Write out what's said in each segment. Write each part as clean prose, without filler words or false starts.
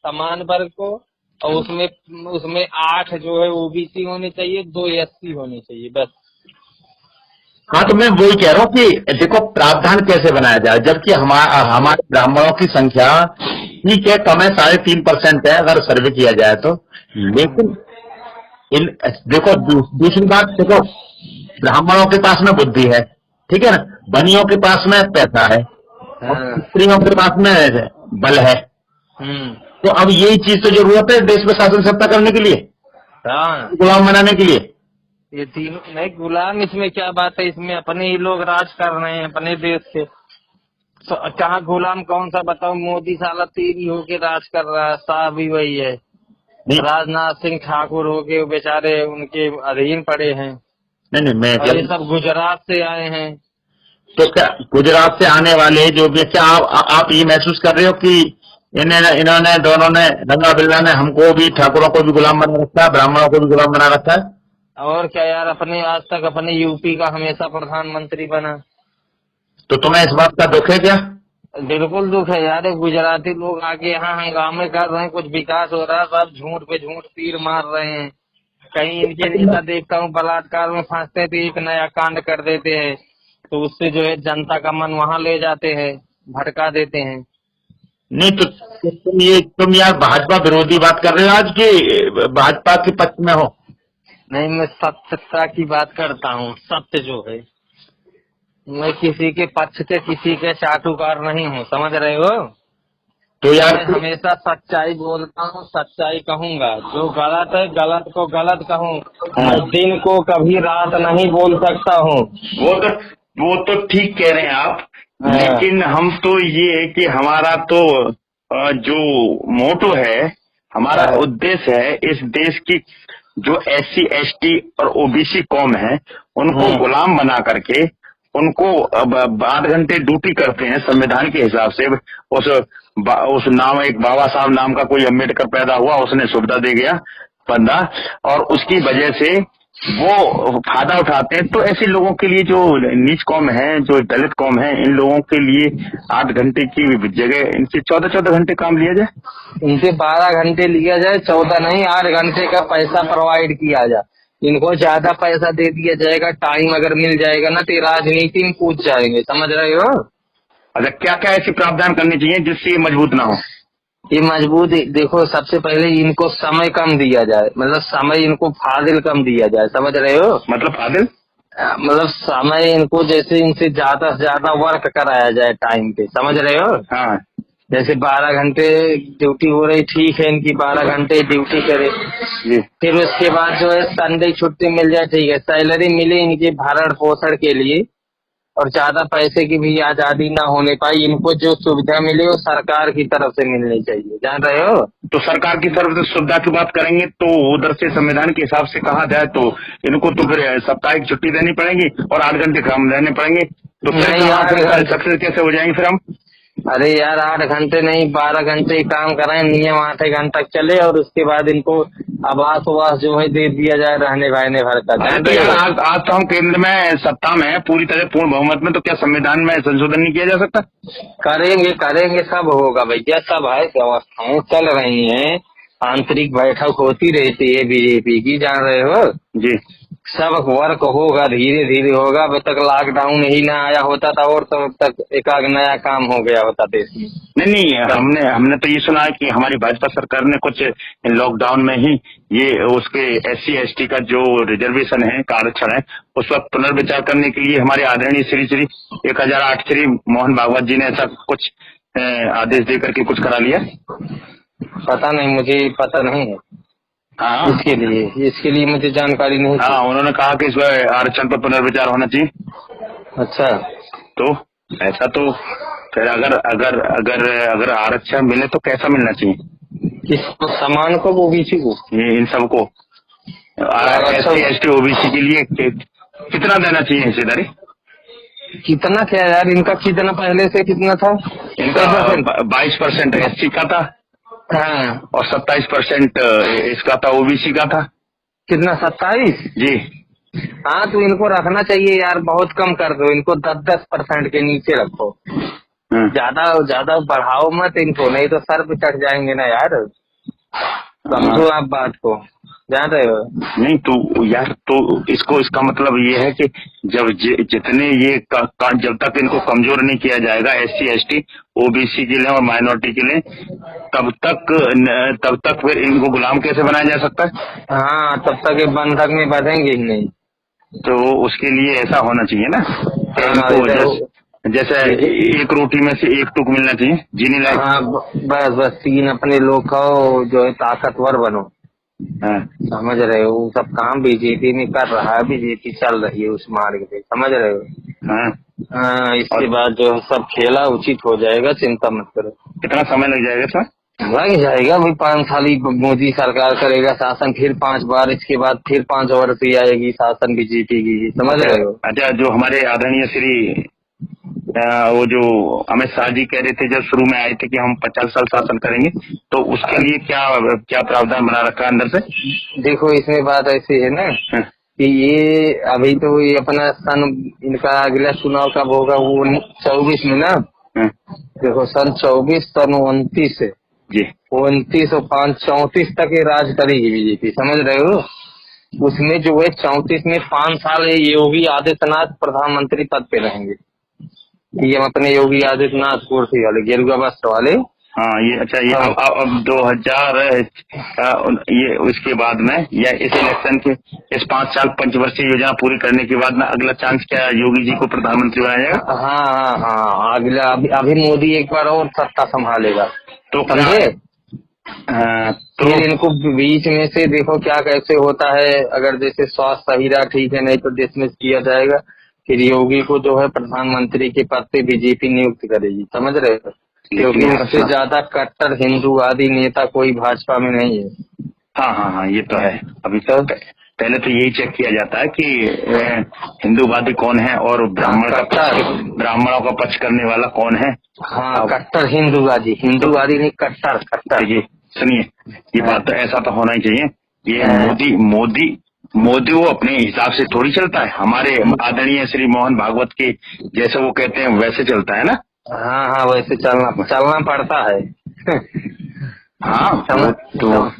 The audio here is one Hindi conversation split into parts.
समान वर्ग को, और उसमें उसमें 8 जो है ओबीसी होने चाहिए, 2 एससी होने चाहिए, बस। हाँ, तो मैं वही कह रहा हूँ कि देखो प्रावधान कैसे बनाया जाए, जबकि हमारे ब्राह्मणों की संख्या ठीक है, कम है, 3.5% है अगर सर्वे किया जाए तो। लेकिन देखो दूसरी बात, देखो ब्राह्मणों के पास में बुद्धि है, ठीक है ना, बनियों के पास में पैसा है, और हाँ। स्त्रियों के पास में बल है। हम्म। तो अब यही चीज तो जरूरत है देश में शासन सत्ता करने के लिए, हाँ, गुलाम बनाने के लिए। ये तीनों नहीं गुलाम, इसमें क्या बात है, इसमें अपने ही लोग राज कर रहे हैं अपने देश के। तो कहाँ गुलाम कौन सा बताओ, मोदी साला तेरी होके राज कर रहा है, शाह भी वही है, नहीं राजनाथ सिंह ठाकुर होके वो बेचारे उनके अधीन पड़े हैं, नहीं नहीं, मैं और ये सब गुजरात से आए हैं। तो क्या गुजरात से आने वाले जो भी, क्या आप ये महसूस कर रहे हो कि इन्होंने दोनों ने, रंगा बिल्ला ने हमको भी, ठाकुरों को भी गुलाम बना रखा है, ब्राह्मणों को भी गुलाम बना रखा है? और क्या यार, अपने आज तक अपने यूपी का हमेशा प्रधानमंत्री बना। तो तुम्हें इस बात का दुख है क्या? बिल्कुल दुख है यार, ये गुजराती लोग आके यहाँ हंगामे कर रहे हैं, कुछ विकास हो रहा है, सब झूठ पे झूठ तीर मार रहे हैं। कहीं इनके नेता देखता हूँ बलात्कार में फंसते थे, एक नया कांड कर देते हैं, तो उससे जो है जनता का मन वहाँ ले जाते हैं, भड़का देते हैं। नहीं तो तुम यार भाजपा विरोधी बात कर रहे हो आज की, भाजपा के पक्ष में हो? नहीं, मैं सत्यता की बात करता हूँ, सत्य जो है, मैं किसी के पक्ष के, किसी के चाटुकार नहीं हूँ, समझ रहे हो। तो यार मैं हमेशा सच्चाई बोलता हूँ, सच्चाई कहूँगा, जो गलत है गलत को गलत कहूँ। मैं दिन को कभी रात नहीं बोल सकता हूँ। वो तो वो तो ठीक कह रहे हैं आप, लेकिन हम तो ये है कि हमारा तो जो मोटो है, हमारा उद्देश्य है इस देश की जो SC ST और OBC कौम है, उनको गुलाम बना करके उनको अब 8 घंटे ड्यूटी करते हैं संविधान के हिसाब से। उस नाम, एक बाबा साहब नाम का कोई अम्बेडकर पैदा हुआ, उसने सुविधा दे गया बंदा, और उसकी वजह से वो फायदा उठाते हैं। तो ऐसे लोगों के लिए, जो नीच कौम है, जो दलित कौम है, इन लोगों के लिए 8 घंटे की जगह इनसे 14-14 घंटे काम लिया जाए, इनसे 12 घंटे लिया जाए, 14 नहीं, 8 घंटे का पैसा प्रोवाइड किया जाए। इनको ज्यादा पैसा दे दिया जाएगा, टाइम अगर मिल जाएगा ना, तो राजनीति में कूद जाएंगे, समझ रहे हो। अच्छा क्या क्या ऐसी प्रावधान करनी चाहिए जिससे ये मजबूत ना हो? ये मजबूत, देखो सबसे पहले इनको समय कम दिया जाए, मतलब समय इनको फाजिल कम दिया जाए, समझ रहे हो। मतलब फाजिल मतलब समय इनको, जैसे इनसे ज्यादा से ज्यादा वर्क कराया जाए टाइम पे, समझ रहे हो। हाँ, जैसे 12 घंटे ड्यूटी हो रही, ठीक है, इनकी 12 घंटे ड्यूटी करे, फिर उसके बाद जो है संडे छुट्टी मिल जाए, ठीक है, सैलरी मिले इनके भरण पोषण के लिए, और ज्यादा पैसे की भी आजादी ना होने पाई, इनको जो सुविधा मिले वो सरकार की तरफ से मिलनी चाहिए, जान रहे हो। तो सरकार की तरफ से सुविधा की बात करेंगे तो उधर से संविधान के हिसाब से कहा जाए तो इनको तो फिर साप्ताहिक छुट्टी देनी पड़ेगी और 8 घंटे काम देने पड़ेंगे, तो फिर सक्सेस कैसे हो जाएंगे फिर हम? अरे यार 8 घंटे नहीं, 12 घंटे काम कराएं, नियम 8 घंटे तक चले, और उसके बाद इनको आवास वास जो है दे दिया जाए, रहने बहने भर का। तो यार आज तो हम केंद्र में सत्ता में है, पूरी तरह पूर्ण बहुमत में, तो क्या संविधान में संशोधन नहीं किया जा सकता? करेंगे करेंगे, सब होगा भैया, सब है, व्यवस्थाएं चल रही हैं, आंतरिक बैठक होती रहती है बीजेपी की, जान रहे हो जी। सब वर्क होगा, धीरे धीरे होगा। अब तक लॉकडाउन ही ना आया होता था, और तब तक एक नया काम हो गया होता देश में। नहीं, हमने तो ये सुना है कि हमारी भाजपा सरकार ने कुछ लॉकडाउन में ही ये उसके SC ST का जो रिजर्वेशन है, आरक्षण है, उस पर पुनर्विचार करने के लिए हमारे आदरणीय श्री श्री 1008 श्री मोहन भागवत जी ने ऐसा कुछ आदेश देकर के कुछ करा लिया। पता नहीं, मुझे पता नहीं है। हाँ, इसके लिए मुझे जानकारी नहीं। हाँ, उन्होंने कहा कि इस पर आरक्षण पर पुनर्विचार होना चाहिए। अच्छा, तो ऐसा तो फिर अगर आरक्षण मिले तो कैसा मिलना चाहिए? किसको, समान को, ओबीसी को? ये इन सबको, SC ST OBC के लिए कितना देना चाहिए हिस्सेदारी? कितना क्या यार, इनका कितना पहले से कितना था? इनका 22% SC का था, हाँ, और 27% इसका था, OBC का था। कितना, 27? जी। हाँ, तो इनको रखना चाहिए यार, बहुत कम कर दो इनको, 10-10% के नीचे रखो। ज्यादा बढ़ाओ मत इनको, नहीं तो सर पे चढ़ जाएंगे ना यार। समझो आप बात को, जान रहे हो। नहीं तो यार, तो इसका मतलब ये है कि जब जितने ये जब तक इनको कमजोर नहीं किया जाएगा, SC ST OBC के लिए और माइनॉरिटी के लिए, तब तक फिर इनको गुलाम कैसे बनाया जा सकता है? हाँ, तब तक ये बंधक में बंधेंगे ही नहीं। तो उसके लिए ऐसा होना चाहिए ना, इनको जैसे एक रोटी में से एक टुक मिलना चाहिए जीने लायक। हाँ, बस 3 अपने लोग खाओ, जो है ताकतवर बनो। हाँ। समझ रहे हो, वो सब काम बीजेपी में कर रहा है, बीजेपी चल रही है उस मार्ग पे, समझ रहे हो। हाँ। हाँ, इसके बाद जो सब खेला उचित हो जाएगा, चिंता मत करो। कितना समय लग जाएगा सर? लग जाएगा भाई, 5 साल ही मोदी सरकार करेगा शासन, फिर 5 बार, इसके बाद फिर 5 वर्ष ही आएगी शासन बीजेपी की, समझ रहे हो। अच्छा, जो हमारे आदरणीय श्री वो जो अमित शाह जी कह रहे थे जब शुरू में आए थे कि हम 50 साल शासन करेंगे, तो उसके लिए क्या प्रावधान बना रखा है अंदर से? देखो, इसमें बात ऐसी है ना कि ये अभी तो ये अपना सन, इनका अगला चुनाव कब होगा, वो 24 में ना। देखो, सन 24, सन 29 है जी, 29 और 5 34 तक ये राज करेगी बीजेपी, समझ रहे हो। उसमें जो है 34 में 5 साल योगी आदित्यनाथ प्रधानमंत्री पद पे रहेंगे। ये अपने योगी आदित्यनाथ कुर्सी वाले, गेरुआ वस्त्र वाले। हाँ, ये अच्छा, ये अब 2000 ये उसके बाद में, या इस इलेक्शन के इस 5 साल पंचवर्षीय योजना पूरी करने के बाद में अगला चांस क्या योगी जी को प्रधानमंत्री बनाया जाएगा? हाँ, अगला अभी मोदी एक बार और सत्ता संभालेगा, तो समझे। तो फिर इनको बीच में से देखो क्या कैसे होता है, अगर जैसे स्वास्थ्य सही रहा ठीक है, नहीं तो डिसमिस किया जाएगा। फिर योगी को जो है प्रधानमंत्री के पद पे बीजेपी नियुक्त करेगी, समझ रहे हो। क्योंकि उससे ज्यादा कट्टर हिंदूवादी नेता कोई भाजपा में नहीं है। हाँ, ये तो है। अभी तो पहले तो यही चेक किया जाता है कि हिंदूवादी कौन है और ब्राह्मणों का पक्ष करने वाला कौन है। हाँ, कट्टर हिंदूवादी नहीं, कट्टर। जी सुनिए, ये बात तो ऐसा तो होना ही चाहिए। ये मोदी वो अपने हिसाब से थोड़ी चलता है, हमारे आदरणीय श्री मोहन भागवत के जैसे वो कहते हैं वैसे चलता है ना। हाँ, वैसे चलना पड़ता है। हाँ, तो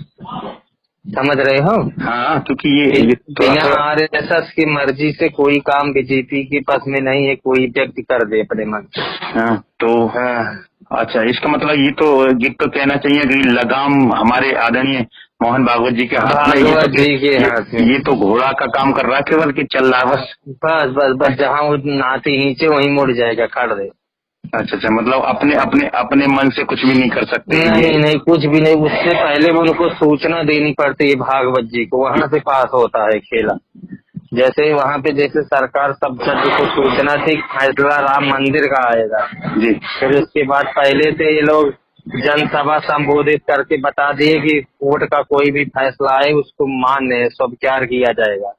समझ रहे हो। हाँ, क्योंकि ये बिना RSS की मर्जी से कोई काम बीजेपी के पास में नहीं है, कोई व्यक्ति कर दे अपने मन से। हाँ, तो अच्छा, इसका मतलब ये तो कहना चाहिए कि लगाम हमारे आदरणीय मोहन भागवत जी के हाथ में। ये तो घोड़ा का काम कर रहा है केवल, कि चल रहा है बस जहाँ वो नाते नीचे वहीं मुड़ जाएगा, काट दे। अच्छा, मतलब अपने मन से कुछ भी नहीं कर सकते। नहीं, कुछ भी नहीं। उससे पहले उनको सूचना देनी पड़ती है भागवत जी को, वहाँ से पास होता है खेला। जैसे वहाँ पे जैसे सरकार सब जज को सूचना थी फैसला राम मंदिर का आएगा जी, फिर उसके बाद पहले से ये लोग जनसभा संबोधित करके बता दिए कि कोर्ट का कोई भी फैसला आए उसको मान्य स्वीकार किया जाएगा,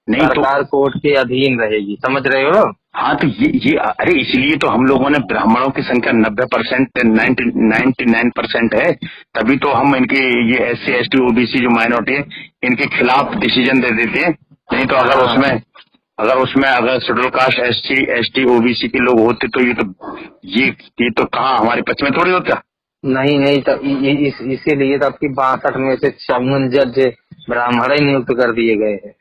नहीं सरकार कोर्ट के अधीन रहेगी, समझ रहे हो। हाँ, तो ये अरे इसलिए तो हम लोगों ने ब्राह्मणों की संख्या 90% 99% है, तभी तो हम इनके ये SC ST OBC जो माइनॉरिटी है इनके खिलाफ डिसीजन दे देते हैं। नहीं तो अगर schedule caste SC ST OBC के लोग होते तो ये तो कहाँ हमारे पक्ष में थोड़ी होता। नहीं, तो इसीलिए तो आपकी 62 में से 54 जज ब्राह्मण ही नियुक्त कर दिए गए हैं,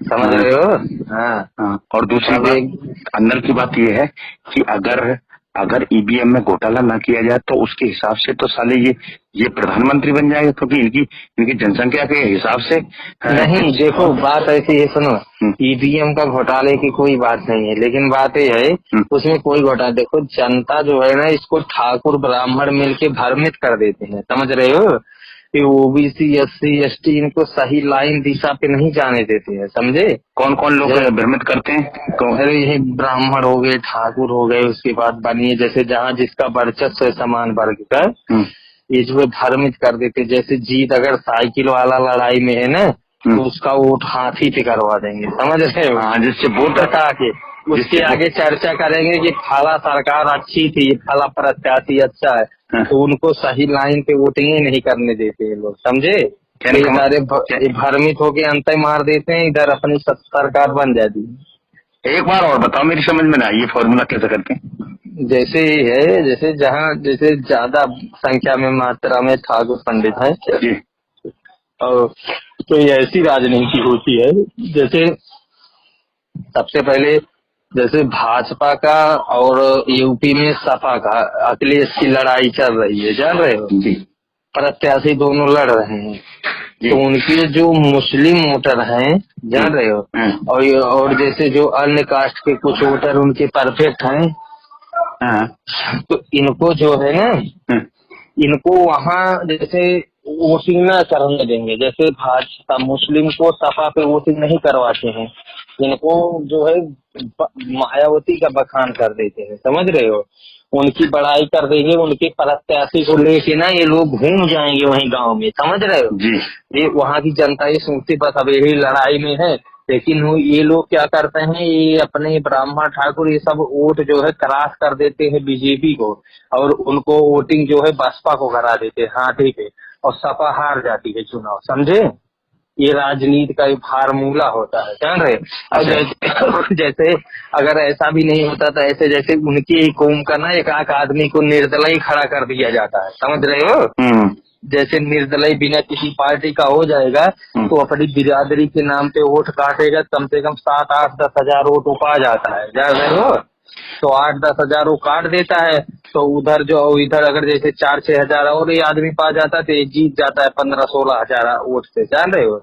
समझ रहे हो। हाँ, और दूसरी बात अंदर की बात ये है कि अगर EVM में घोटाला ना किया जाए तो उसके हिसाब से तो साले ये प्रधानमंत्री बन जाएगा, क्योंकि इनकी जनसंख्या के हिसाब से। नहीं, देखो बात ऐसी है, सुनो, EVM का घोटाले की कोई बात नहीं है, लेकिन बात ये है उसमें कोई घोटाला, देखो जनता जो है ना इसको ठाकुर ब्राह्मण मिलके भ्रमित कर देते हैं, समझ रहे हो। OBC SC ST इनको सही लाइन दिशा पे नहीं जाने देते हैं, समझे। कौन लोग भ्रमित करते हैं? अरे ये ब्राह्मण हो गए, ठाकुर हो गए, उसके बाद बनिए जैसे जहाँ जिसका वर्चस्व है समान वर्ग का, ये जो है भ्रमित कर देते। जैसे जीत अगर साइकिल वाला लड़ाई में है ना तो उसका वोट हाथी पे करवा देंगे, समझ रहे हो। हाँ, जिससे वोट हटा के उसके आगे चर्चा करेंगे कि फला सरकार अच्छी थी, फला प्रत्याशी अच्छा है, तो उनको सही लाइन पे वोटिंग नहीं करने देते हैं लोग, समझे। सारे भ्रमित होके अंत मार देते हैं, इधर अपनी सरकार बन जाती है। एक बार और बताओ, मेरी समझ में ना, ये फॉर्मूला कैसे करते हैं? जैसे है, जैसे जहाँ जैसे ज्यादा संख्या में मात्रा में ठाकुर पंडित है जी और तो ये ऐसी राजनीति होती है जैसे सबसे पहले जैसे भाजपा का और यूपी में सपा का अखिलेश की लड़ाई चल रही है, जान रहे हो। जी प्रत्याशी दोनों लड़ रहे हैं, तो उनके जो मुस्लिम वोटर हैं, जान रहे हो, और जैसे जो अन्य कास्ट के कुछ वोटर उनके परफेक्ट हैं, तो इनको जो है ना, इनको वहाँ जैसे वोटिंग न करने देंगे। जैसे भाजपा मुस्लिम को सपा पे वोटिंग नहीं करवाते हैं, इनको जो है मायावती का बखान कर देते हैं, समझ रहे हो। उनकी बड़ाई कर देंगे, उनके प्रत्याशी को लेके ना ये लोग घूम जाएंगे वहीं गांव में, समझ रहे हो जी। ये वहाँ की जनता ये सोचती बस अब यही लड़ाई में है, लेकिन ये लोग क्या करते हैं, ये अपने ब्राह्मण ठाकुर ये सब वोट जो है क्रॉस कर देते हैं बीजेपी को, और उनको वोटिंग जो है बसपा को करा देते हैं। हाँ ठीक है, और सपा हार जाती है चुनाव, समझे। ये राजनीति का एक फार्मूला होता है, जान रहे। और जैसे अगर ऐसा भी नहीं होता तो ऐसे जैसे उनकी ही कौम का ना एक आदमी को निर्दलीय खड़ा कर दिया जाता है, समझ रहे हो। जैसे निर्दलीय बिना किसी पार्टी का हो जाएगा तो अपनी बिरादरी के नाम पे वोट काटेगा, कम से कम 7-8-10 हजार वोट उपा जाता है, जान रहे हो। तो 8-10 हजार वो काट देता है, तो उधर जो इधर अगर जैसे 4-6 हजार और ये आदमी पा जाता है तो ये जीत जाता है 15-16 हजार वोट से, जान रहे हो।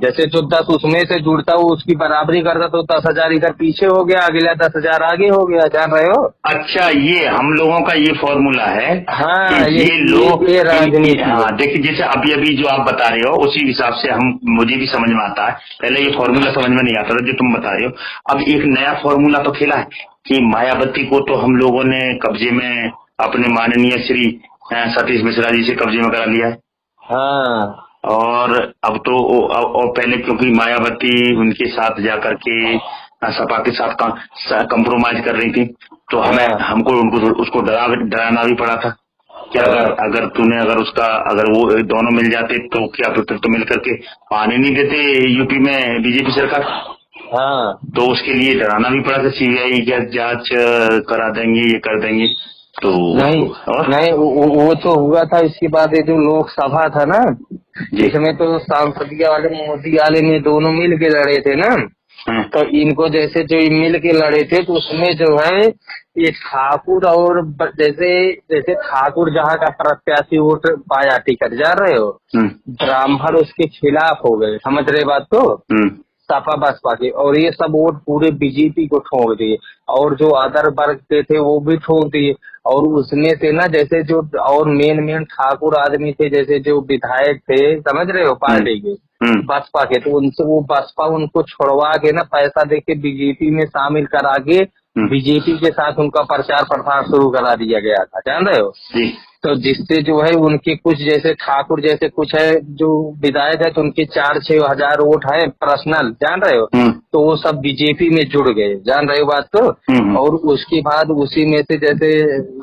जैसे जो 10 उसमें से जुड़ता वो उसकी बराबरी करता तो 10 हजार इधर पीछे हो गया, अगला 10 हजार आगे हो गया, जान रहे हो। अच्छा, ये हम लोगों का ये फॉर्मूला है। हाँ, ये लोग ये राजनीति। हाँ देखिए, जैसे अभी अभी जो आप बता रहे हो उसी हिसाब से मुझे भी समझ में आता है। पहले ये फॉर्मूला समझ में नहीं आता था जो तुम बता रहे हो। अब एक नया फॉर्मूला तो खेला है कि मायावती को तो हम लोगों ने कब्जे में अपने माननीय श्री सतीश मिश्रा जी से कब्जे में करा लिया है। हाँ, और अब तो और पहले क्योंकि मायावती उनके साथ जाकर के सपा के साथ कंप्रोमाइज कर रही थी, तो हमको उनको उसको डराना भी पड़ा था कि अगर वो दोनों मिल जाते तो क्या फिर तो मिल करके पानी नहीं देते यूपी में बीजेपी सरकार। हाँ, तो उसके लिए डराना भी पड़ा था, सीबीआई क्या जांच करा देंगे, ये कर देंगे। तो नहीं वो तो हुआ था। इसके बाद ये जो लोकसभा था ना, जिसमें तो सांसदीय वाले मोदी वाले में दोनों मिल के लड़े थे ना, तो इनको जैसे जो मिल के लड़े थे तो उसमें जो है ये ठाकुर और जैसे ठाकुर जहाँ का प्रत्याशी वोट पाया टिकट, जा रहे हो, ब्राह्मण उसके खिलाफ हो गए, समझ रहे बात को, सपा बसपा के, और ये सब वोट पूरे बीजेपी को ठोक दिए, और जो अदर वर्ग के थे वो भी ठोक दिए। और उसमें से ना जैसे जो और मेन ठाकुर आदमी थे, जैसे जो विधायक थे, समझ रहे हो, पार्टी के बसपा के, तो उनसे वो बसपा उनको छोड़वा के ना पैसा दे के बीजेपी में शामिल करा के बीजेपी के साथ उनका प्रचार प्रसार शुरू करा दिया गया था, जान रहे हो। तो जिससे जो है उनके कुछ जैसे ठाकुर जैसे कुछ है जो विधायक है, तो उनके 4-6 हजार वोट है पर्सनल, जान रहे हो, तो वो सब बीजेपी में जुड़ गए, जान रहे हो बात को। और उसके बाद उसी में से जैसे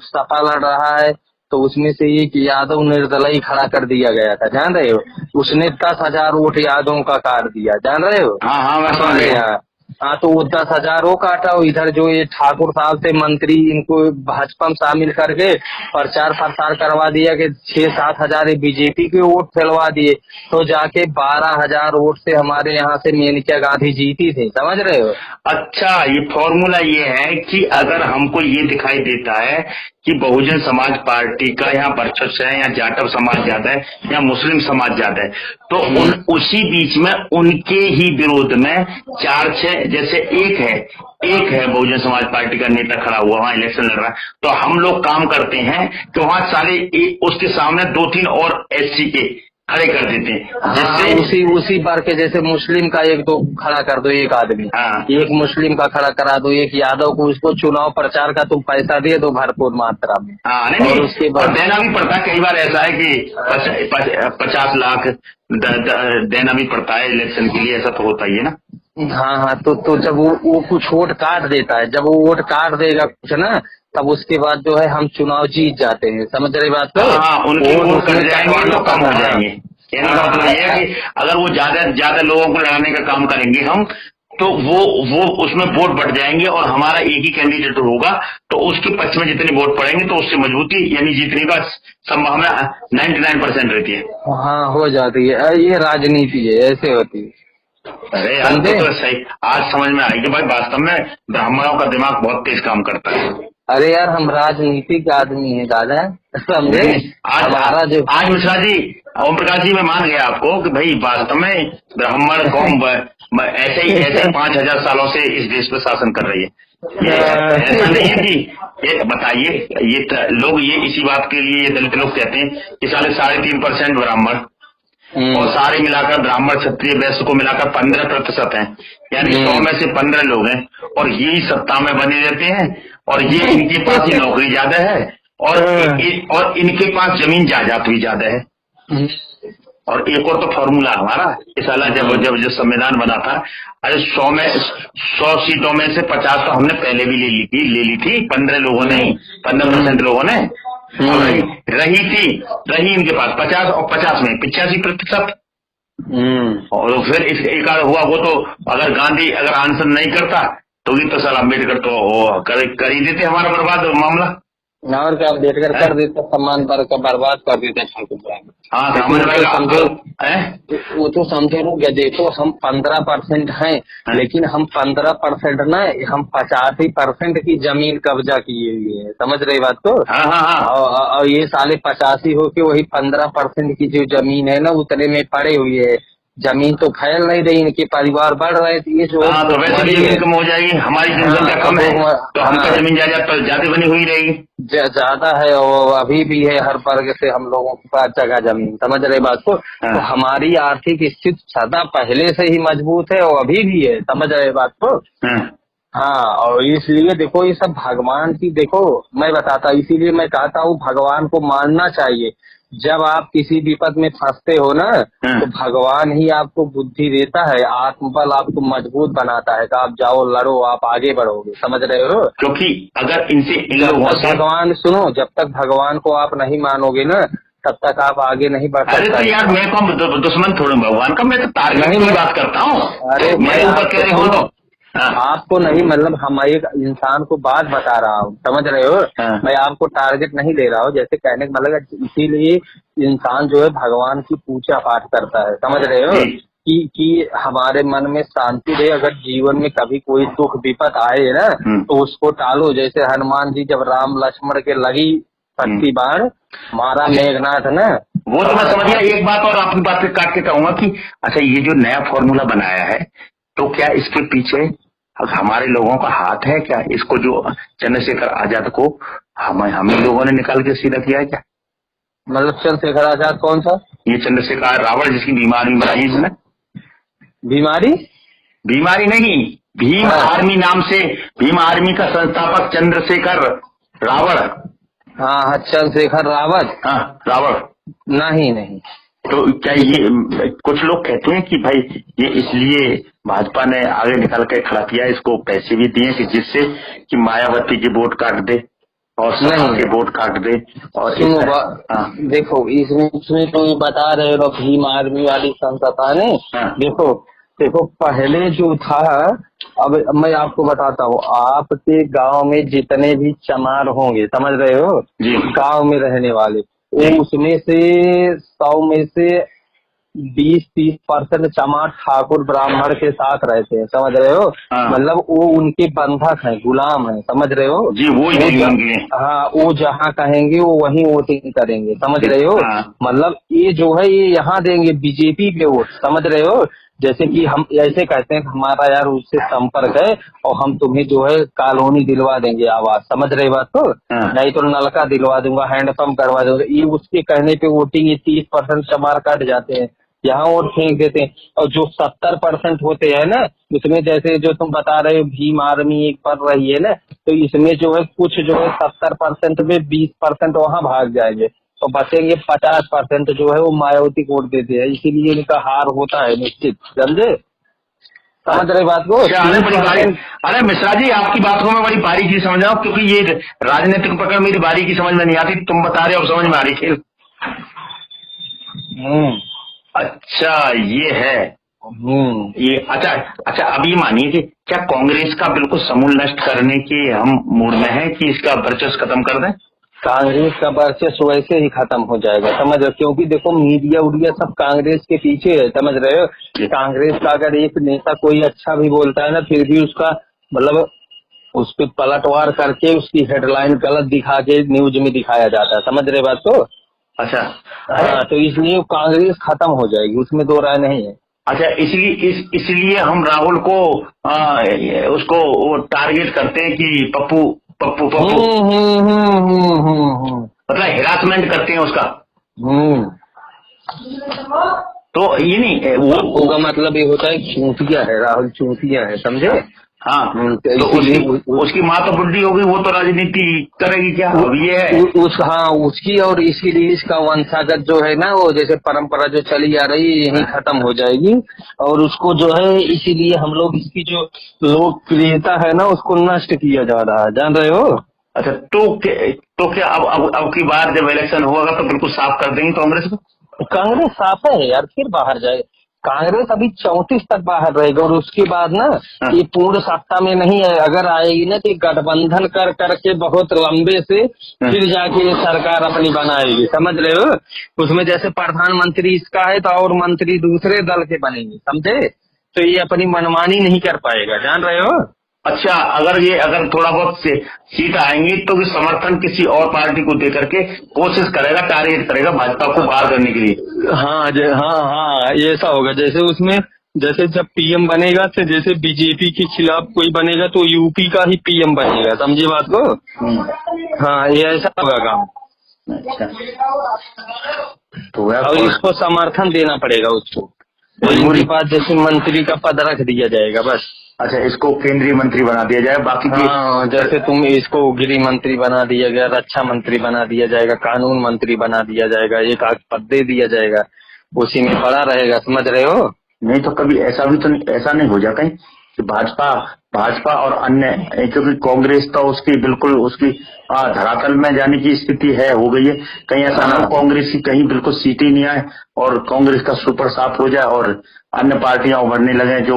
सपा लड़ रहा है तो उसमें से एक यादव निर्दलीय खड़ा कर दिया गया था, जान रहे हो। उसने 10 हजार वोट यादवों का काट दिया, जान रहे हो। हमारे यहाँ हाँ, तो वो 10 हजार वो काटा, इधर जो ये ठाकुर साहब थे मंत्री, इनको भाजपा में शामिल करके प्रचार प्रसार करवा दिया कि 6-7 हजार बीजेपी के वोट फैलवा दिए, तो जाके 12 हजार वोट से हमारे यहाँ से मेनका गांधी जीती थी, समझ रहे हो। अच्छा, ये फॉर्मूला ये है कि अगर हमको ये दिखाई देता है कि बहुजन समाज पार्टी का यहाँ वर्चस्व है, या जाटव समाज ज्यादा है, या मुस्लिम समाज ज्यादा है, तो उसी बीच में उनके ही विरोध में 4-6 जैसे एक है बहुजन समाज पार्टी का नेता खड़ा हुआ वहाँ इलेक्शन लड़ रहा है, तो हम लोग काम करते हैं कि वहाँ सारे उसके सामने 2-3 और एससी के खड़े कर देते हैं, जिससे उसी बार के जैसे मुस्लिम का 1-2 खड़ा कर दो, एक आदमी, एक मुस्लिम का खड़ा करा दो, एक यादव को, उसको चुनाव प्रचार का तुम पैसा दे दो भरपूर मात्रा में। और उसके बाद देना भी पड़ता है। कई बार ऐसा है कि 50 लाख देना भी पड़ता है इलेक्शन के लिए, ऐसा तो होता ही है ना। हाँ, तो जब वो कुछ वोट काट देता है, जब वो वोट काट देगा कुछ ना, तब उसके बाद जो है हम चुनाव जीत जाते हैं, समझ रहे बात को। उनके वोट कट जाएंगे तो कम हो जाएंगे। कहने का मतलब ये है कि अगर वो ज्यादा लोगों को लड़ाने का काम करेंगे हम, तो वो उसमें वोट बढ़ जाएंगे और हमारा एक ही कैंडिडेट होगा, तो उसके पक्ष में जितने वोट पड़ेंगे तो उससे मजबूती यानी जीतने का संभावना 99% रहती है। हाँ, हो जाती है। ये राजनीति है, ऐसे होती है। अरे यार समझे? तो सही आज समझ में आई कि भाई वास्तव में ब्राह्मणों का दिमाग बहुत तेज काम करता है। अरे यार, हम राजनीतिक आदमी है दादा, समझे? नहीं, आज हमारा जो आज मिश्रा जी, ओम प्रकाश जी, मैं मान गया आपको कि भाई वास्तव में ब्राह्मण कौम ऐसे ही 5,000 सालों से इस देश पर शासन कर रही है। ये ऐसा नहीं है कि ये बताइए, लोग ये इसी बात के लिए ये दलित लोग कहते हैं कि 3.5% ब्राह्मण और सारे मिलाकर ब्राह्मण क्षत्रिय वैश्य को मिलाकर 15% है, यानी 100 में से 15 लोग हैं और यही सत्ता में बने रहते हैं और ये इनके पास ही नौकरी ज्यादा है और इनके पास जमीन जायदाद भी ज्यादा है। और एक और तो फॉर्मूला हमारा इस साल जब संविधान बना था, अरे 100 सीटों में से 50 तो हमने पहले भी ले ली थी 15 लोगों ने, 15% लोगों ने रही इनके पास 50 और 50 में 85%। और फिर एक आध हुआ वो तो अगर गांधी अगर आंसर नहीं करता तो ये तो सर अम्बेडकर तो कर ही देते हमारा बर्बाद मामला। और क्या, अम्बेडकर कर देते, सम्मान पर का बर्बाद कर देते ठाकुर साहब। हाँ समझ समझो, वो तो समझो ना, देखो हम 15% हैं, लेकिन हम 15% ना, हम 85% की जमीन कब्जा किए हुए है, समझ रहे बात को? और ये साले 85 होके वही 15% की जो जमीन है ना उतने में पड़े हुए है। जमीन तो फैल नहीं रही, इनके परिवार बढ़ रहे थे, ये जो तो वैसे भी जमीन कम हो जाएगी, हमारी जनसंख्या कम है तो हमको जमीन ज्यादा बनी हुई रहेगी। ज्यादा है और अभी भी है, हर वर्ग से हम लोगों के पास जगह जमीन, समझ रहे बात को? तो हमारी आर्थिक स्थिति सदा पहले से ही मजबूत है और अभी भी है, समझ रहे बात को? हाँ, और इसलिए देखो ये सब भगवान की, देखो मैं बताता, इसीलिए मैं कहता हूँ भगवान को मानना चाहिए। जब आप किसी विपद में फंसते हो ना, तो भगवान ही आपको बुद्धि देता है, आत्मबल आपको मजबूत बनाता है कि आप जाओ, लड़ो, आप आगे बढ़ोगे, समझ रहे हो? क्योंकि अगर इनसे भगवान सुनो, जब तक भगवान को आप नहीं मानोगे ना, तब तक आप आगे नहीं बढ़ सकते। अरे तो यार मैं कौन दुश्मन थोड़ा भगवान का, मैं तो टारगेट की बात करता हूँ। अरे मैं ऊपर कह रहे हो आपको नहीं, मतलब हम एक इंसान को बात बता रहा हूँ, समझ रहे हो? मैं आपको टारगेट नहीं दे रहा हूँ, जैसे कहने का मतलब, इसीलिए इंसान जो है भगवान की पूजा पाठ करता है, समझ रहे हो? कि हमारे मन में शांति रहे। अगर जीवन में कभी कोई दुख विपत आए ना, तो उसको टालो। जैसे हनुमान जी जब राम लक्ष्मण के लगी 25 बार मारा मेघनाथ ना, वो तो मैं समझ गया। एक बात और आपकी बात पे काट के कहूंगा कि अच्छा, ये जो नया फॉर्मूला बनाया है, तो क्या इसके पीछे हमारे लोगों का हाथ है क्या? इसको जो चंद्रशेखर आजाद को हम ही लोगों ने निकाल के सीधा किया है क्या? मतलब चंद्रशेखर आजाद कौन सा? ये चंद्रशेखर रावण, जिसकी बीमारी बनाई इसने। बीमारी नहीं, भीम आर्मी नाम से, भीम आर्मी का संस्थापक चंद्रशेखर रावण। हाँ, चंद्रशेखर रावत। हाँ, रावण। नहीं। तो क्या ये कुछ लोग कहते हैं कि भाई ये इसलिए भाजपा ने आगे निकाल के खड़ा किया, इसको पैसे भी दिए कि जिससे कि मायावती की वोट काट दे और सपा के वोट काट दे। और देखो इसमें तो ये बता रहे हो भीम आर्मी वाली संस्था ने। देखो पहले जो था, अब मैं आपको बताता हूँ, आपके गांव में जितने भी चमार होंगे, समझ रहे हो, गांव में रहने वाले, उसमें से 100 में से 20-30% चमार ठाकुर ब्राह्मण के साथ रहते हैं, समझ रहे हो? मतलब वो उनके बंधक हैं, गुलाम हैं, समझ रहे हो? वो जहाँ कहेंगे वो वहीं वोटिंग करेंगे, समझ रहे हो? मतलब ये जो है ये यहाँ देंगे बीजेपी पे वोट, समझ रहे हो? जैसे कि हम ऐसे कहते हैं कि हमारा यार उससे संपर्क है और हम तुम्हें जो है कॉलोनी दिलवा देंगे, आवाज, समझ रहे बात को? नहीं तो नलका दिलवा दूंगा, हैंडपंप करवा दूंगा। ये उसके कहने पे वोटिंग 30% चमार काट जाते हैं, यहाँ वोट फेंक देते हैं। और जो 70% होते हैं ना, उसमें जैसे जो तुम बता रहे हो भीम आर्मी एक पढ़ रही है ना, तो इसमें जो है कुछ जो है 70% में 20% वहाँ भाग जाएंगे और बचेंगे 50% जो है वो मायावती को वोट देते हैं। इसीलिए इनका हार होता है निश्चित, समझे? समझ रहे बात को? अरे मिश्रा जी, आपकी बात को मैं बड़ी बारीकी समझ रहा हूँ, क्योंकि ये राजनीतिक पकड़ मेरी बारीकी समझ में नहीं आती, तुम बता रहे हो समझ में आ रही खेल। अच्छा ये है, ये अच्छा अच्छा, अब ये मानिए कि क्या कांग्रेस का बिल्कुल समूल नष्ट करने के हम मूड में है कि इसका वर्चस्व खत्म कर दें? कांग्रेस का वर्चस्व वैसे ही खत्म हो जाएगा, समझ रहे हो, क्योंकि देखो मीडिया उडिया सब कांग्रेस के पीछे है, समझ रहे हो। कांग्रेस का अगर एक नेता कोई अच्छा भी बोलता है ना, फिर भी उसका मतलब उस पर पलटवार करके उसकी हेडलाइन गलत दिखा के न्यूज में दिखाया जाता है, समझ रहे बात को। अच्छा हाँ, तो इसलिए कांग्रेस खत्म हो जाएगी, उसमें दो राय नहीं है। अच्छा, इसलिए हम राहुल को उसको वो टारगेट करते हैं कि पप्पू पप्पू पप्पू, मतलब हिरासमेंट करते हैं उसका। तो ये नहीं वो पप्पू का मतलब ये होता है चूतिया है, राहुल चूतिया है, समझे। हाँ, तो उसकी माँ तो बुढ़ी होगी, वो तो राजनीति करेगी क्या, अब ये है उसकी और इसीलिए इसका वंशागत जो है ना, वो जैसे परंपरा जो चली आ रही है यही खत्म हो जाएगी, और उसको जो है इसीलिए हम लोग इसकी जो लोकप्रियता है ना उसको नष्ट किया जा रहा है, जान रहे हो। अच्छा, तो क्या अब की बार जब इलेक्शन होगा तो बिल्कुल साफ कर देंगे कांग्रेस को? कांग्रेस साफ है यार, फिर बाहर जाए कांग्रेस, अभी 34 तक बाहर रहेगा, और उसके बाद ना ये पूर्ण सत्ता में नहीं है, अगर आएगी ना तो गठबंधन कर करके बहुत लंबे से फिर जाके सरकार अपनी बनाएगी, समझ रहे हो। उसमें जैसे प्रधानमंत्री इसका है तो और मंत्री दूसरे दल के बनेंगे, समझे, तो ये अपनी मनमानी नहीं कर पाएगा, जान रहे हो। अच्छा, अगर थोड़ा बहुत सीट आएंगी तो समर्थन किसी और पार्टी को दे करके कोशिश करेगा, टारगेट करेगा भाजपा को बाहर करने के लिए। हाँ, ये ऐसा होगा जैसे उसमें, जैसे जब पीएम बनेगा तो जैसे बीजेपी के खिलाफ कोई बनेगा तो यूपी का ही पीएम बनेगा, समझे बात को। हाँ, ये ऐसा होगा काम। अच्छा, तो और इसको समर्थन देना पड़ेगा उसको, तो इनके पास जैसे मंत्री का पद रख दिया जाएगा बस। अच्छा, इसको केंद्रीय मंत्री बना दिया जाए, बाकी हाँ, जैसे तुम इसको गृह मंत्री बना दिया गया, रक्षा मंत्री बना दिया जाएगा, कानून मंत्री बना दिया जाएगा, एक आध पद दे दिया जाएगा, उसी में पड़ा रहेगा, समझ रहे हो। नहीं तो कभी ऐसा नहीं हो जाता है कि भाजपा और अन्य, क्योंकि कांग्रेस तो उसकी बिल्कुल उसकी धरातल में जाने की स्थिति है, हो गई है, कहीं ऐसा ना कांग्रेस की कहीं बिल्कुल सीटें नहीं आए और कांग्रेस का सुपर साफ हो जाए और अन्य पार्टियां उभरने लगे जो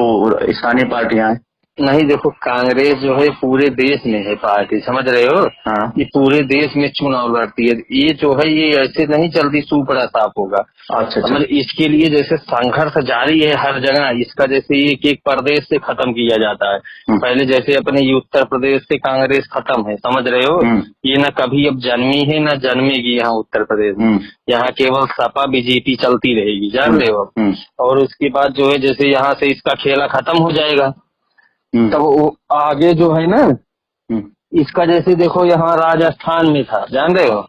स्थानीय पार्टियां हैं। नहीं, देखो कांग्रेस जो है पूरे देश में है पार्टी, समझ रहे हो। हाँ, ये पूरे देश में चुनाव लड़ती है, ये जो है ये ऐसे नहीं जल्दी सुपड़ा साफ होगा। अच्छा, मतलब इसके लिए जैसे संघर्ष जारी है हर जगह, इसका जैसे एक एक प्रदेश से खत्म किया जाता है। पहले जैसे अपने उत्तर प्रदेश से कांग्रेस खत्म है, समझ रहे हो, ये न कभी अब जन्मी है न जन्मेगी यहाँ उत्तर प्रदेश में, यहाँ केवल सपा बीजेपी चलती रहेगी, जान रहे हो। और उसके बाद जो है जैसे यहाँ से इसका खेला खत्म हो जाएगा, तब वो आगे जो है ना इसका, जैसे देखो यहाँ राजस्थान में था, जान रहे हो,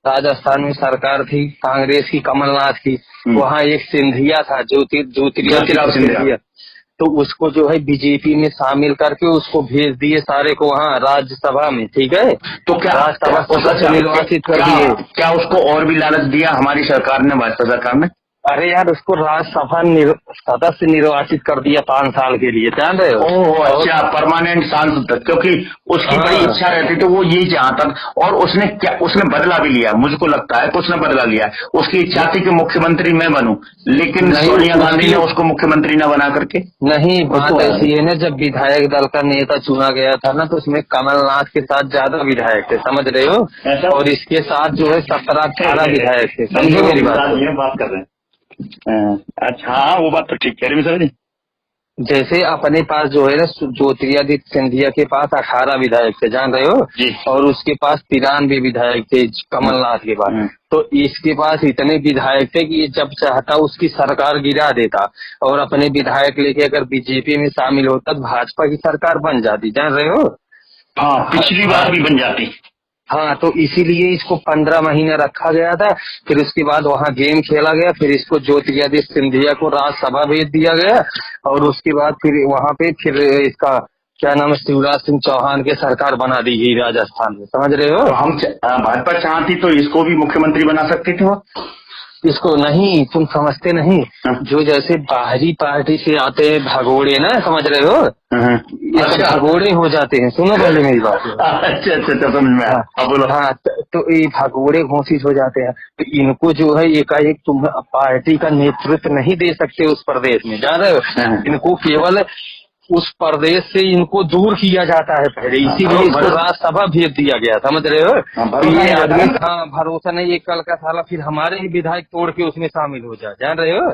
राजस्थान में सरकार थी कांग्रेस की, कमलनाथ की, वहाँ एक सिंधिया था, ज्योतिराव सिंधिया, तो उसको जो है बीजेपी में शामिल करके उसको भेज दिए सारे को वहाँ राज्यसभा में, ठीक है। तो क्या राज्यसभा से निर्वाचित कर दिए। क्या उसको और भी लालच दिया हमारी सरकार ने, भाजपा सरकार ने? अरे यार, उसको राज्यसभा सदस्य निर्वाचित कर दिया 5 साल के लिए, जान रहे हो। ओह अच्छा, परमानेंट सांसद तक, क्योंकि उसकी बड़ी इच्छा रहती तो वो यही चाहता, और उसने बदला भी लिया, मुझको लगता है कि उसने बदला लिया। उसकी इच्छा थी कि मुख्यमंत्री मैं बनूं, लेकिन सोनिया गांधी ने उसको मुख्यमंत्री न बना करके। नहीं, बात ऐसी है ना, जब विधायक दल का नेता चुना गया था ना तो उसमें कमलनाथ के साथ ज्यादा विधायक थे, समझ रहे हो, और इसके साथ जो है 17-18 विधायक थे, समझो मेरी बात कर रहे हैं। अच्छा, हाँ, वो बात तो ठीक कह रहे हैं सर। जैसे अपने पास जो है ना ज्योतिरादित्य सिंधिया के पास 18 विधायक थे, जान रहे हो, और उसके पास 93 विधायक थे कमलनाथ के पास। तो इसके पास इतने विधायक थे कि ये जब चाहता उसकी सरकार गिरा देता, और अपने विधायक लेके अगर बीजेपी में शामिल होता तो भाजपा की सरकार बन जाती, जान रहे हो। हाँ, पिछली बार भी बन जाती। हाँ, तो इसीलिए इसको 15 महीने रखा गया था, फिर उसके बाद वहाँ गेम खेला गया, फिर इसको ज्योतिरादित्य सिंधिया को राज्यसभा भेज दिया गया, और उसके बाद फिर वहाँ पे फिर इसका क्या नाम है, शिवराज सिंह चौहान के सरकार बना दी गई राजस्थान में, समझ रहे हो। तो हम भाजपा चाहती तो इसको भी मुख्यमंत्री बना सकते थे वो। इसको नहीं, तुम समझते नहीं। हाँ। जो जैसे बाहरी पार्टी से आते हैं भगोड़े ना, समझ रहे हो, हाँ। ये सब भगोड़े हो जाते हैं। सुनो पहले मेरी बात। अच्छा अच्छा, समझ में आया। हाँ बोलो। हाँ, तो ये भगोड़े घोषित हो जाते हैं, तो इनको जो है एकाएक तुम पार्टी का नेतृत्व नहीं दे सकते उस प्रदेश में, जान रहे हो। हाँ। इनको केवल उस प्रदेश से इनको दूर किया जाता है पहले, इसीलिए इसको राज्यसभा भेज दिया गया, समझ रहे हो। तो ये आदमी, हाँ, भरोसा नहीं, ये कल का साला फिर हमारे ही विधायक तोड़ के उसमें शामिल हो जाए, जान रहे हो।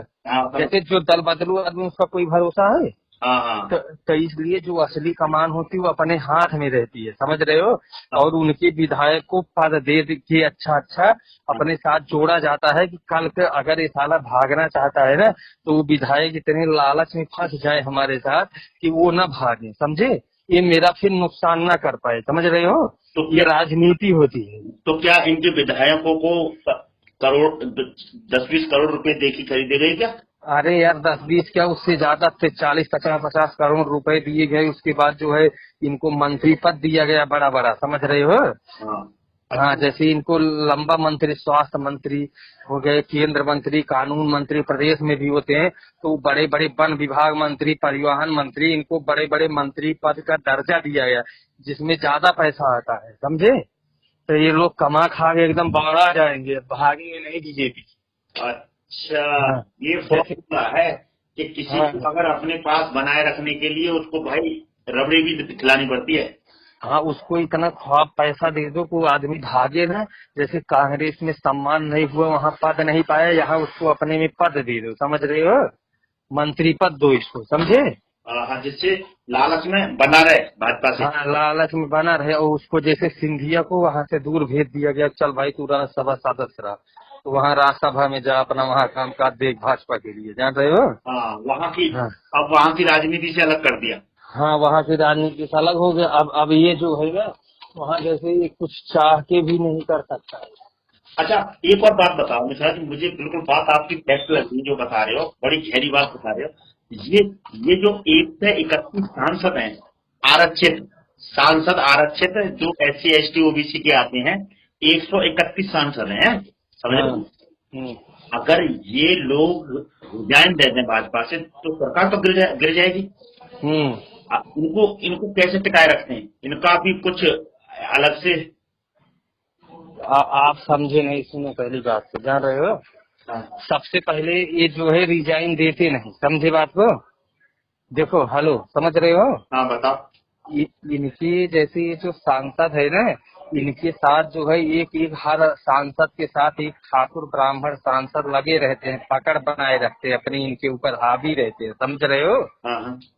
जैसे जो दल बदलू आदमी, उसका कोई भरोसा है। तो इसलिए जो असली कमान होती है वो अपने हाथ में रहती है, समझ रहे हो। और उनके विधायक को पद दे के अच्छा अपने साथ जोड़ा जाता है कि कल के अगर ये साला भागना चाहता है ना, तो वो विधायक इतने लालच में फंस जाए हमारे साथ कि वो न भागे, समझे, ये मेरा फिर नुकसान ना कर पाए, समझ रहे हो। तो ये राजनीति होती है। तो क्या इनके विधायकों को करोड़ 10-20 करोड़ रुपए दे के खरीदे गए क्या? अरे यार 10-20 क्या, उससे ज्यादा थे, 40-50 करोड़ रुपए दिए गए। उसके बाद जो है इनको मंत्री पद दिया गया बड़ा बड़ा, समझ रहे हो। हाँ, जैसे इनको लंबा मंत्री, स्वास्थ्य मंत्री हो गए, केंद्र मंत्री, कानून मंत्री प्रदेश में भी होते हैं, तो बड़े बड़े वन विभाग मंत्री, परिवहन मंत्री, इनको बड़े बड़े मंत्री पद का दर्जा दिया गया, जिसमें ज्यादा पैसा आता है, समझे। तो ये लोग कमा खा के एकदम बाढ़ा जाएंगे, भागेंगे नहीं बीजेपी। अच्छा, हाँ। ये फॉर्मूला है कि किसी को अगर अपने पास बनाए रखने के लिए उसको भाई रबड़ी भी खिलानी पड़ती है। हाँ, उसको इतना ख्वाब पैसा दे दो को आदमी भागे ना। जैसे कांग्रेस में सम्मान नहीं हुआ, वहाँ पद नहीं पाया, यहाँ उसको अपने में पद दे दो, समझ रहे हो, मंत्री पद दो इसको, समझे। हाँ, जिससे लालच में बना रहे भाजपा से। हाँ, लालच में बना रहे। और उसको जैसे सिंधिया को वहाँ से दूर भेज दिया गया, चल भाई तू राज्यसभा सदस्य रहा, तो वहाँ राज्यसभा में जा, अपना वहाँ काम काज देख भाजपा के लिए, जान रहे हो। हाँ, वहाँ की, हाँ। अब वहाँ की राजनीति से अलग कर दिया। हाँ, वहाँ की राजनीति से अलग हो गया। अब ये जो है ना, वहाँ जैसे ये कुछ चाह के भी नहीं कर सकता है। अच्छा, एक और बात बताओ मिश्रा जी, मुझे बिल्कुल बात आपकी फैक्ट लगी जो बता रहे हो, बड़ी गहरी बात बता रहे हो। ये जो 1 से 31 सांसद हैं, आरक्षित सांसद, आरक्षित जो SC ST OBC के आते हैं, 131 सांसद हैं, समझ रहे हो। अगर ये लोग रिजाइन दे दें भाजपा से तो सरकार तो गिर जाएगी। इनको कैसे टिकाए रखते हैं, इनका भी कुछ अलग से। आप समझे नहीं, सुनो पहली बात तो, जान रहे हो। सबसे पहले ये जो है रिजाइन देते नहीं, समझे बात को। देखो, हेलो, समझ रहे हो। हाँ, बताओ। इनके जैसे ये जो सांसद है ना, इनके साथ जो है एक हर सांसद के साथ एक ठाकुर ब्राह्मण सांसद लगे रहते हैं, पकड़ बनाए रखते हैं, अपनी इनके ऊपर हावी रहते हैं, समझ रहे हो।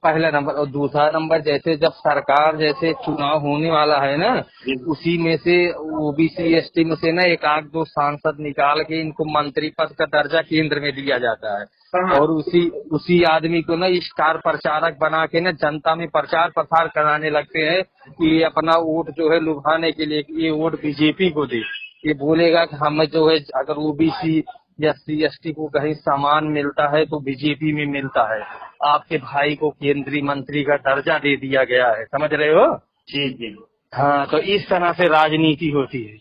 पहला नंबर। और दूसरा नंबर, जैसे जब सरकार जैसे चुनाव होने वाला है ना, उसी में से OBC ST में से ना 1-2 सांसद निकाल के इनको मंत्री पद का दर्जा केंद्र में दिया जाता है। और उसी आदमी को ना स्टार प्रचारक बना के ना जनता में प्रचार प्रसार कराने लगते हैं कि अपना वोट जो है लुभाने के लिए, ये वोट बीजेपी को दे। ये बोलेगा कि हमें जो है अगर OBC या SC ST को कहीं सामान मिलता है तो बीजेपी में मिलता है, आपके भाई को केंद्रीय मंत्री का दर्जा दे दिया गया है, समझ रहे हो। जी जी। हाँ, तो इस तरह से राजनीति होती है।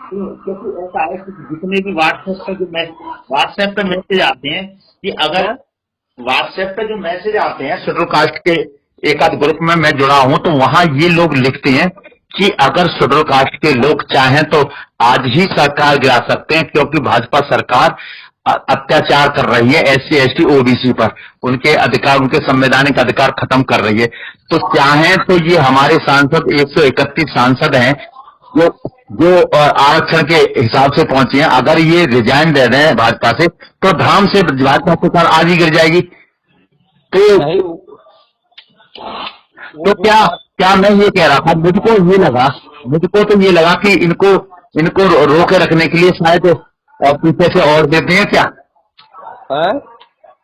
क्योंकि ऐसा है कि जितने भी व्हाट्सएप पे मैसेज आते हैं, कि अगर व्हाट्सएप पे जो मैसेज आते हैं शेड्यूल कास्ट के एक आध ग्रुप में मैं जुड़ा हूं, तो वहां ये लोग लिखते हैं कि अगर शेड्यूल कास्ट के लोग चाहें तो आज ही सरकार गिरा सकते हैं, क्योंकि भाजपा सरकार अत्याचार कर रही है SC ST OBC पर, उनके अधिकार, उनके संवैधानिक अधिकार खत्म कर रही है। तो चाहें तो ये हमारे सांसद 131 सांसद हैं जो आरक्षण के हिसाब से पहुंचे हैं, अगर ये रिजाइन दे रहे हैं भाजपा से तो धाम से भाजपा सरकार आज ही गिर जाएगी। तो क्या मैं ये कह रहा था, मुझको तो ये लगा कि इनको रोके रखने के लिए शायद पीछे से और देते हैं क्या,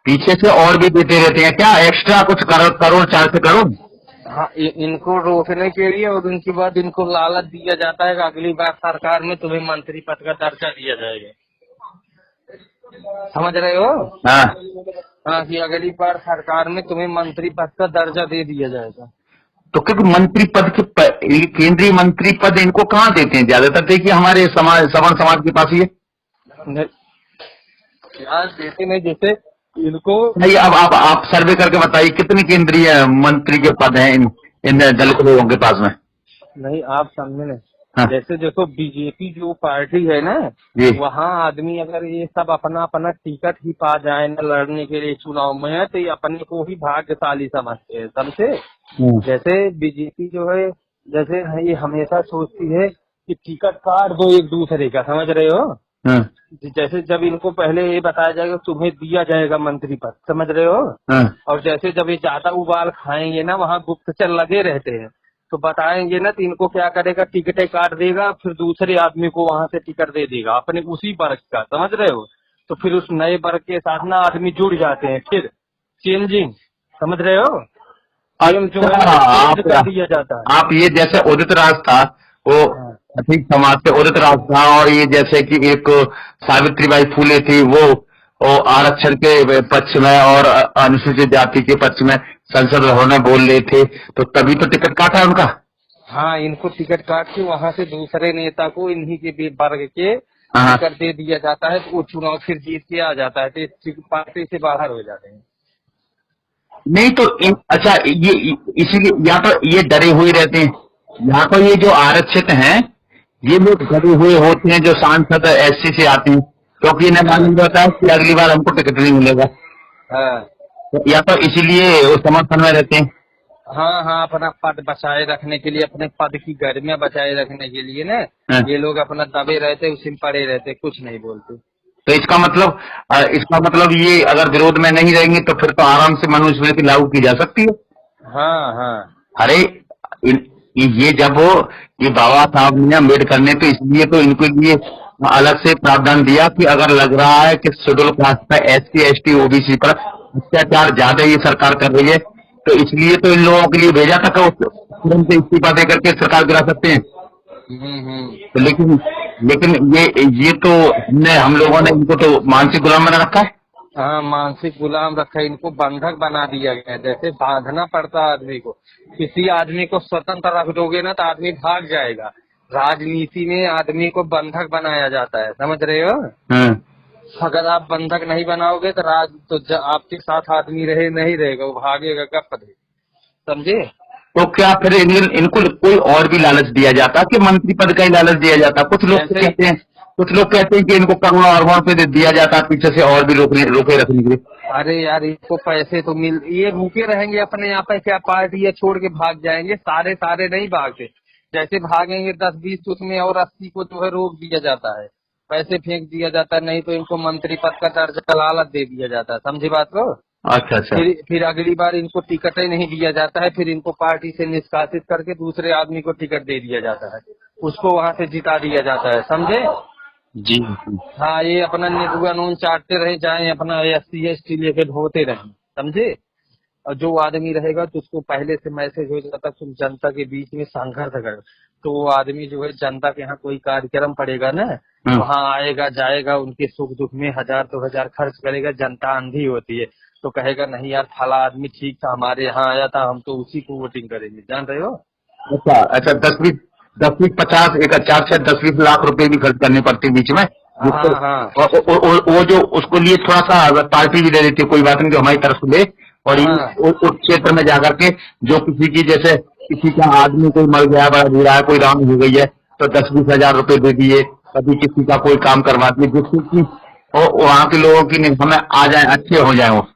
पीछे से और भी देते रहते हैं क्या, एक्स्ट्रा कुछ करोड़ 4 करोड़। हाँ, इनको रोकने के लिए, और उनके बाद इनको लालच दिया जाता है कि अगली बार सरकार में तुम्हें मंत्री पद का दर्जा दिया जाएगा, समझ रहे हो। हाँ, कि अगली बार सरकार में तुम्हें मंत्री पद का दर्जा दे दिया जाएगा। तो क्योंकि मंत्री पद के केंद्रीय मंत्री पद इनको कहाँ देते हैं, ज्यादातर देखिए हमारे सवर्ण समाज के पास ही है। आज देते नहीं, जैसे इनको नहीं, अब आप सर्वे करके बताइए कितने केंद्रीय मंत्री के पद हैं इन दलित लोगों के पास में। नहीं, आप समझे नहीं। हाँ। जैसे देखो बीजेपी जो पार्टी है ना, जी। वहाँ आदमी अगर ये सब अपना अपना टिकट ही पा जाए ना लड़ने के लिए चुनाव में, तो ये अपने को ही भाग्यशाली समझते हैं, समझे। जैसे बीजेपी जो है, जैसे ये हमेशा सोचती है कि टिकट काट दो एक दूसरे का, समझ रहे हो। हाँ। जैसे जब इनको पहले ये बताया जाएगा तुम्हें दिया जाएगा मंत्री पद, समझ रहे हो। हाँ। और जैसे जब ये ज्यादा उबाल खाएंगे ना, वहाँ गुप्तचर लगे रहते हैं, तो बताएंगे ना, तो इनको क्या करेगा, टिकटें काट देगा, फिर दूसरे आदमी को वहाँ से टिकट दे देगा अपने उसी वर्ग का, समझ रहे हो। तो फिर उस नए वर्ग के साथ ना आदमी जुड़ जाते हैं, फिर चेंजिंग, समझ रहे हो। जो है चेंज कर दिया जाता है। आप ये जैसे उदित राज था, वो ठीक समाज से उदित राज था, और ये जैसे कि एक सावित्रीबाई फूले थी, वो आरक्षण के पक्ष में और अनुसूचित जाति के पक्ष में संसद भवन में बोल रहे थे, तो तभी तो टिकट काटा उनका। हाँ, इनको टिकट काट के वहाँ से दूसरे नेता को इन्हीं के वर्ग के हाँ। टिकट दे दिया जाता है, तो वो चुनाव फिर जीत के आ जाता है, तो पार्टी से बाहर हो जाते हैं। नहीं तो अच्छा, ये इसीलिए या तो ये डरे हुए रहते हैं, या तो ये जो आरक्षित हैं ये लोग डरे हुए होते हैं जो सांसद एससी से आते हैं, क्योंकि इन्हें मालूम रहता है कि अगली बार हमको टिकट नहीं मिलेगा। हाँ, या तो इसीलिए वो समर्थन में रहते हैं। हाँ, हाँ, अपना पद बचाए रखने के लिए, अपने पद की गरिमा बचाए रखने के लिए ना, हाँ। ये लोग अपना दबे रहते, उसी में पड़े रहते, कुछ नहीं बोलते। तो इसका मतलब ये अगर विरोध में नहीं रहेंगे तो फिर तो आराम से मनुस्मृति लागू की जा सकती है। हाँ, हाँ, अरे ये जब ये बाबा साहब ने अम्बेडकर ने तो इसलिए तो इनके लिए अलग से प्रावधान दिया कि अगर लग रहा है कि शेड्यूल कास्ट पर एससी एसटी ओबीसी पर अत्याचार ज्यादा ये सरकार कर रही है, तो इसलिए तो इन लोगों के लिए भेजा था कि वो तुरंत इस्तीफा दे करके सरकार गिरा सकते हैं। तो लेकिन ये तो हम लोगों ने इनको तो मानसिक गुलाम बना रखा है। हाँ, मानसिक गुलाम रखा है, इनको बंधक बना दिया गया है। जैसे बांधना पड़ता है आदमी को, किसी आदमी को स्वतंत्र रख दोगे ना तो आदमी भाग जाएगा। राजनीति में आदमी को बंधक बनाया जाता है, समझ रहे हो। अगर आप बंधक नहीं बनाओगे तो आपके साथ आदमी नहीं रहेगा, वो भागेगा कब दे, समझे। तो क्या फिर इनको कोई और भी लालच दिया जाता कि मंत्री पद का ही लालच दिया जाता। कुछ लोग कहते हैं कि इनको करोड़ों अरबों रुपए दिया जाता पीछे से और भी रोके रखने के लिए। अरे यार, इसको पैसे तो ये रुके रहेंगे अपने यहाँ पे, क्या पार्टी है छोड़ के भाग जाएंगे। सारे नहीं भागते, जैसे भागेंगे 10-20 उसमें, और 80 को जो है रोक दिया जाता है, पैसे फेंक दिया जाता है, नहीं तो इनको मंत्री पद का दर्जा लालच दे दिया जाता है, समझे बात को। अच्छा। फिर अगली बार इनको टिकट ही नहीं दिया जाता है, फिर इनको पार्टी से निष्कासित करके दूसरे आदमी को टिकट दे दिया जाता है, उसको वहाँ से जिता दिया जाता है, समझे जी। हाँ, ये अपना कानून चाटते रहे जाए, अपना SC ST लेके ढोते रहे, समझे। और जो आदमी रहेगा तो उसको पहले से मैसेज हो जाता तुम जनता के बीच में संघर्ष कर, तो वो आदमी जो है जनता के यहाँ कोई कार्यक्रम पड़ेगा ना, वहाँ आएगा जाएगा, उनके सुख दुख में 1000-2000 खर्च करेगा। जनता अंधी होती है, तो कहेगा नहीं यार फला आदमी ठीक था, हमारे यहाँ आया था, हम तो उसी को वोटिंग करेंगे, जान रहे हो। अच्छा 10-20-50 एक 4-6-10-20 लाख रुपए भी खर्च करने पड़ते बीच में। हाँ। वो जो उसको लिए थोड़ा सा पार्टी भी दे देती है, कोई बात नहीं, जो हमारी तरफ से ले, और उस क्षेत्र में जाकर के जो जैसे किसी का आदमी कोई मर गया, बड़ा बुरा है, कोई राम हो गई है, तो 10-20 हजार रुपए दे दिए, कभी किसी का कोई काम करवा दिए, जिससे कि वहाँ के लोगों की निगाह में आ जाए, अच्छे हो जाए वो।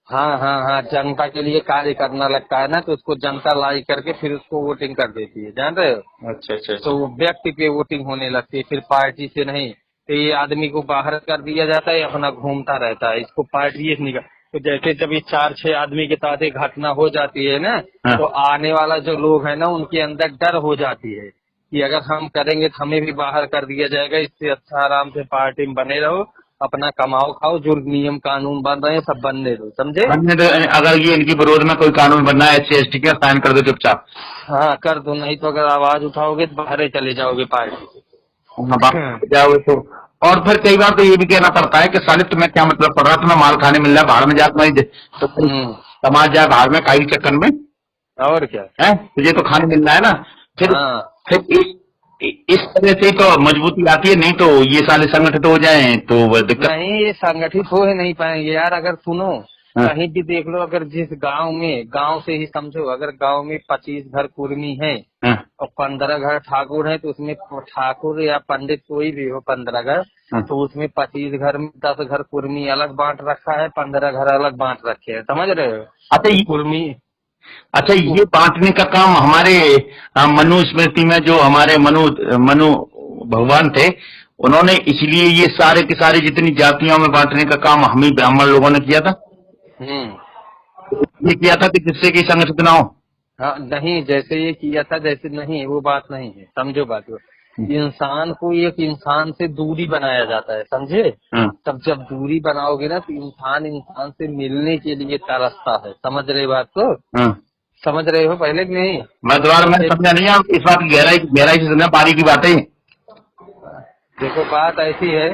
हाँ, जनता के लिए कार्य करना लगता है ना, तो उसको जनता लाइक करके फिर उसको वोटिंग कर देती है, जान रहे हो। अच्छा। तो व्यक्ति पे वोटिंग होने लगती है, फिर पार्टी से नहीं। तो ये आदमी को बाहर कर दिया जाता है, अपना घूमता रहता है, इसको पार्टी एक निकाल। तो जैसे जब ये 4-6 आदमी के साथ एक घटना हो जाती है ना, तो आने वाला जो लोग है ना, उनके अंदर डर हो जाती है कि अगर हम करेंगे तो हमें भी बाहर कर दिया जाएगा, इससे अच्छा आराम से पार्टी में बने रहो, अपना कमाओ खाओ, जो नियम कानून बन रहे हैं सब बनने दो, समझे। अगर ये इनकी विरोध में कोई कानून बनना है SC ST का, साइन कर दो चुपचाप। हाँ, कर दो, नहीं तो अगर आवाज उठाओगे तो बाहर चले जाओगे पार्टी से। जाओगे तो। और फिर कई बार तो ये भी कहना पड़ता है कि साले तुम्हें क्या मतलब पड़ रहा है, तुम्हें माल खाने मिल रहा है, बाहर में जाकर नहीं तो समाज जाए बाहर में काई चक्कर में, और क्या है तुझे तो खाने मिल रहा है ना। फिर इस तरह से तो मजबूती आती है, नहीं तो ये साले संगठित हो जाएं तो वह दिक्कत। नहीं, ये संगठित हो ही नहीं पाएंगे यार। अगर सुनो, हाँ। कहीं भी देख लो, अगर जिस गांव में, गांव से ही समझो, अगर गांव में 25 घर कुर्मी है हाँ, और 15 घर ठाकुर है, तो उसमें ठाकुर या पंडित कोई भी हो 15 घर, हाँ। तो उसमें 25 घर में 10 घर कुर्मी अलग बांट रखा है, 15 घर अलग बांट रखे हैं, समझ रहे हो? अच्छा कुर्मी अच्छा, ये बांटने का काम हमारे मनु स्मृति में जो हमारे मनु मनु भगवान थे, उन्होंने इसलिए ये सारे के सारे जितनी जातियों में बांटने का काम हम ही ब्राह्मण लोगों ने किया था। ये किया था कि जिससे कि संगठित ना हो। हाँ, नहीं, जैसे ये किया था, जैसे नहीं, वो बात नहीं है, समझो बात को। इंसान को एक इंसान से दूरी बनाया जाता है, समझे? तब जब दूरी बनाओगे ना, तो इंसान इंसान से मिलने के लिए तरसता है, समझ रहे बात को? समझ रहे हो पहले कि नहीं? मैं दोबारा मैंने समझा नहीं, आप इस बात की गहराई से समझा, बारी की बातें। देखो, बात ऐसी है,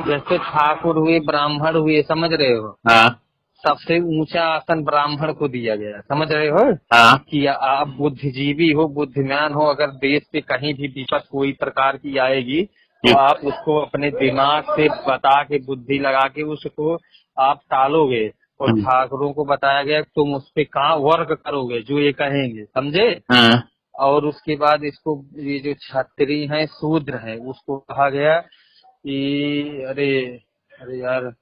जैसे ठाकुर हुए, ब्राह्मण हुए, समझ रहे हो? हाँ, सबसे ऊंचा आसन ब्राह्मण को दिया गया, समझ रहे हो? हाँ, कि आप बुद्धिजीवी हो, बुद्धिमान हो, अगर देश पे कहीं भी विपत कोई प्रकार की आएगी, तो आप उसको अपने दिमाग से बता के, बुद्धि लगा के उसको आप टालोगे। और ठाकुरों को बताया गया तुम उस पे कहाँ वर्क करोगे, जो ये कहेंगे, समझे? और उसके बाद इसको, ये जो क्षत्रिय है, शूद्र है, उसको कहा गया कि अरे अरे यार,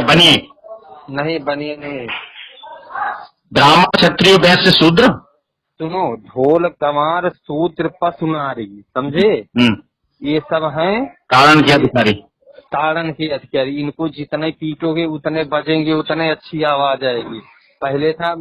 बनिए नहीं, बनिए नहीं, ब्राह्मण क्षत्रिय वैश्य शूद्र। सुनो, ढोल कमार सूत्र पशु नारी, समझे? ये सब हैं कारण के अधिकारी, ताड़न के अधिकारी। इनको जितने पीटोगे उतने बजेंगे, उतने अच्छी आवाज आएगी। पहले था